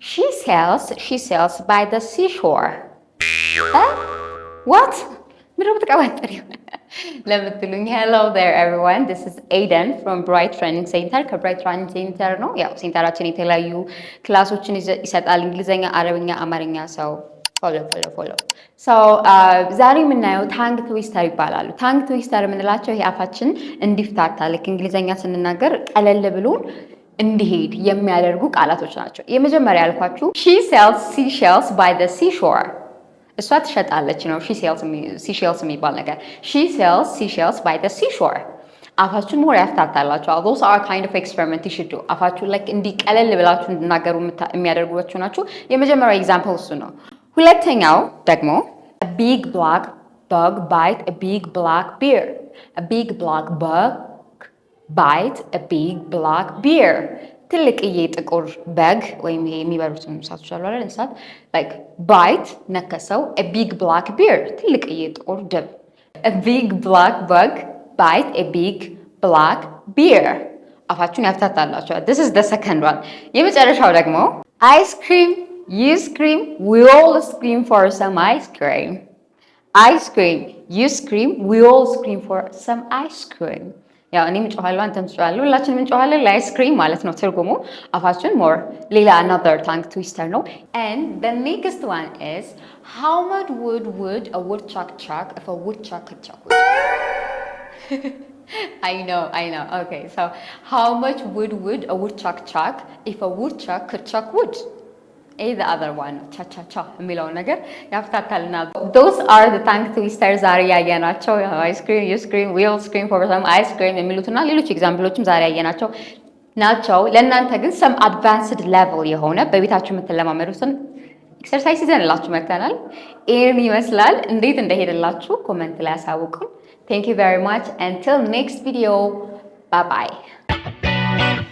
she sells by the seashore. What? ምንድነው ተቀባጥሪው ለምትሉኝ hello there everyone, this is Aiden from Bright Training Center ከብራይት ትሬኒንግ ሴንተር ነው። ያው ሴንተራችን የተለያዩ ክላሶችን ይሰጣል፣ እንግሊዘኛ፣ አረብኛ፣ አማርኛ። ሰው ፎሎ ዛሬ የምናየው ታንግ ትዊስተር ይባላሉ። ታንግ ትዊስተር የምንላቸው ይሄ አፋችን እንዲፍታታ ልክ እንግሊዘኛ ስንናገር ቀለል ብሎን እንዲሄድ የሚያደርጉ ቃላቶች ናቸው። የመጀመሪያ ያልኳችሁ she sells seashells by the seashore፣ እሷ ትሸጣለች ነው seashells የሚባል ነገር። she sells seashells by the seashore። አፋችሁን ሞር ያፍታታላችሁ። those are kind of experiment you should do። አፋችሁ like እንዲቀለል ብላችሁ እንድናገሩ የሚያደርጓችሁ ናቸው። የመጀመሪያው ኤግዛምፕል እሱ ነው። ሁለተኛው ደግሞ a big black bug bite a big black bear። a big black bug bite a big black bear። ትልቅዬ ጥቁር በግ ወይም ይሄ የሚበሩትን እንስሳቶች አሉ አይደል? እንስሳት like bite ነከሰው a big black bear ትልቅዬ ጥቁር ድብ። a big black bug bite a big black bear። አፋችሁን ያፍታታላችኋል። this is the second one። የመጨረሻው ደግሞ ice cream you scream we all scream for some ice cream። I scream you scream we all scream for some ice cream። ያው እኔም ጮሃለሁ አንተም ጮሃለሁ ሁላችንም እንጮሃለን ለአይስክሪም ማለት ነው ትርጉሙ። አፋችን ሞር ሌላ another tongue twister ነው። and the next one is how much would a woodchuck chuck if a woodchuck could chuck wood? I know. Okay, so how much would a woodchuck chuck if a woodchuck could chuck wood? The other one cha የሚለው ነገር ያፍታታልናል። those are the tongue twisters ዛሬ ያየናቸው። ice cream you scream we all scream for some ice cream የሚሉትና ሌሎች ኤግዛምፕሎችም ዛሬ ያየናቸው ናቸው። ለእናንተ ግን some advanced level የሆነ በቤታችሁ የምትለማመዱትን ኤክሰርሳይዝ ይዘንላችሁ መጥተናል። ይህን ይመስላል። እንዴት እንደሄደላችሁ ኮመንት ላይ አሳውቁን። thank you very much until next video bye bye